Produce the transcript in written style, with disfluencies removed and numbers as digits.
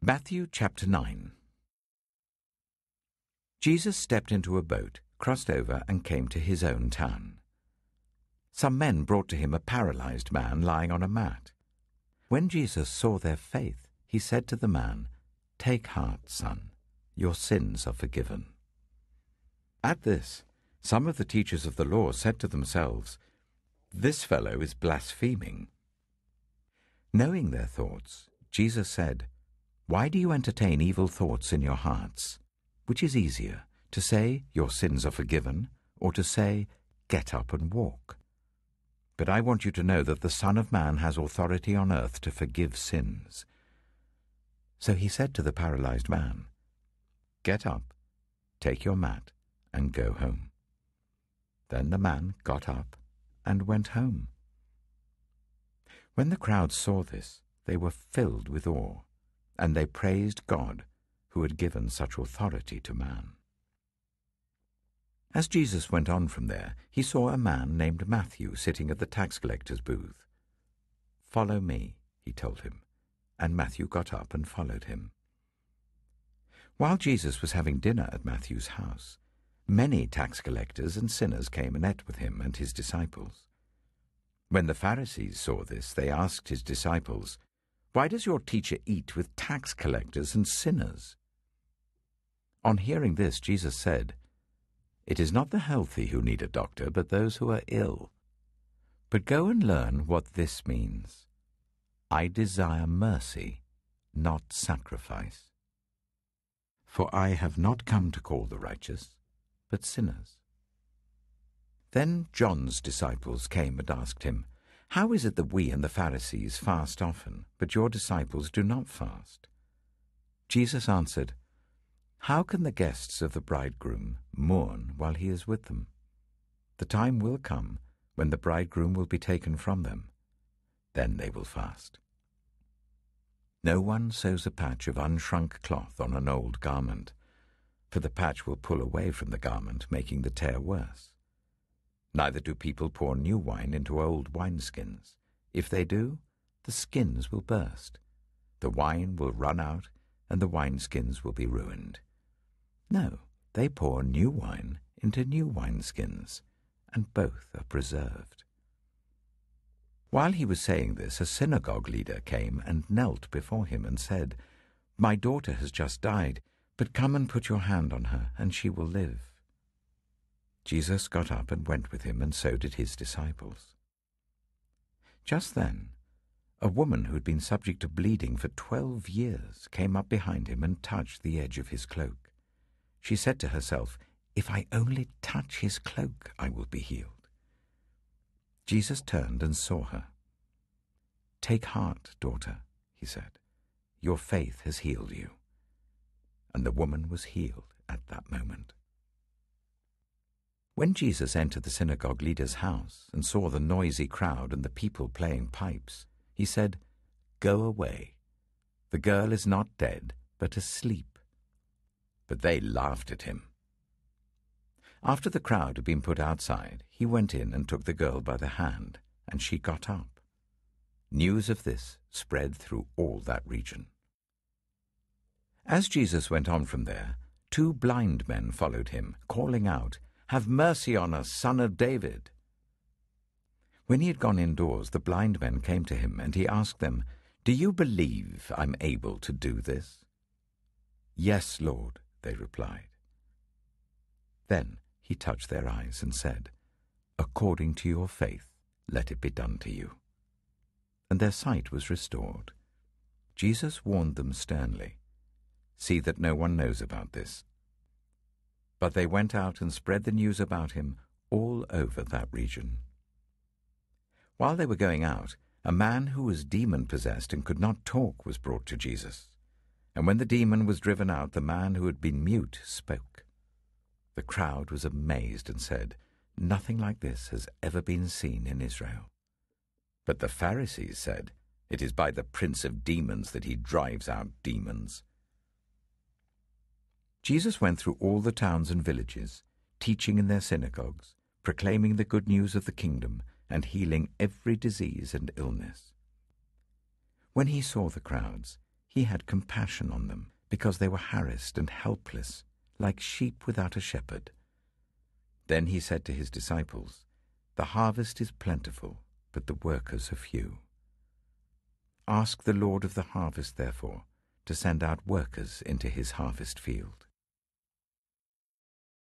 Matthew chapter 9. Jesus stepped into a boat, crossed over, and came to his own town. Some men brought to him a paralyzed man lying on a mat. When Jesus saw their faith, he said to the man, "Take heart, son, your sins are forgiven." At this, some of the teachers of the law said to themselves, "This fellow is blaspheming." Knowing their thoughts, Jesus said, "Why do you entertain evil thoughts in your hearts? Which is easier, to say, 'Your sins are forgiven,' or to say, 'Get up and walk'? But I want you to know that the Son of Man has authority on earth to forgive sins." So he said to the paralyzed man, "Get up, take your mat, and go home." Then the man got up and went home. When the crowd saw this, they were filled with awe, and they praised God, who had given such authority to man. As Jesus went on from there, he saw a man named Matthew sitting at the tax collector's booth. "Follow me," he told him, and Matthew got up and followed him. While Jesus was having dinner at Matthew's house, many tax collectors and sinners came and ate with him and his disciples. When the Pharisees saw this, they asked his disciples, "Why does your teacher eat with tax collectors and sinners?" On hearing this, Jesus said, "It is not the healthy who need a doctor, but those who are ill. But go and learn what this means. I desire mercy, not sacrifice. For I have not come to call the righteous, but sinners." Then John's disciples came and asked him, "How is it that we and the Pharisees fast often, but your disciples do not fast?" Jesus answered, "How can the guests of the bridegroom mourn while he is with them? The time will come when the bridegroom will be taken from them. Then they will fast. No one sews a patch of unshrunk cloth on an old garment, for the patch will pull away from the garment, making the tear worse. Neither do people pour new wine into old wineskins. If they do, the skins will burst. The wine will run out, and the wineskins will be ruined. No, they pour new wine into new wineskins, and both are preserved." While he was saying this, a synagogue leader came and knelt before him and said, "My daughter has just died, but come and put your hand on her, and she will live." Jesus got up and went with him, and so did his disciples. Just then, a woman who had been subject to bleeding for 12 years came up behind him and touched the edge of his cloak. She said to herself, "If I only touch his cloak, I will be healed." Jesus turned and saw her. "Take heart, daughter," he said. "Your faith has healed you." And the woman was healed at that moment. When Jesus entered the synagogue leader's house and saw the noisy crowd and the people playing pipes, he said, "Go away. The girl is not dead, but asleep." But they laughed at him. After the crowd had been put outside, he went in and took the girl by the hand, and she got up. News of this spread through all that region. As Jesus went on from there, 2 blind men followed him, calling out, "Have mercy on us, Son of David." When he had gone indoors, the blind men came to him, and he asked them, "Do you believe I'm able to do this?" "Yes, Lord," they replied. Then he touched their eyes and said, "According to your faith, let it be done to you." And their sight was restored. Jesus warned them sternly, "See that no one knows about this." But they went out and spread the news about him all over that region. While they were going out, a man who was demon-possessed and could not talk was brought to Jesus. And when the demon was driven out, the man who had been mute spoke. The crowd was amazed and said, "Nothing like this has ever been seen in Israel." But the Pharisees said, "It is by the prince of demons that he drives out demons." Jesus went through all the towns and villages, teaching in their synagogues, proclaiming the good news of the kingdom, and healing every disease and illness. When he saw the crowds, He had compassion on them, because they were harassed and helpless, like sheep without a shepherd. Then he said to his disciples, "The harvest is plentiful, but the workers are few. Ask the Lord of the harvest, therefore, to send out workers into his harvest field."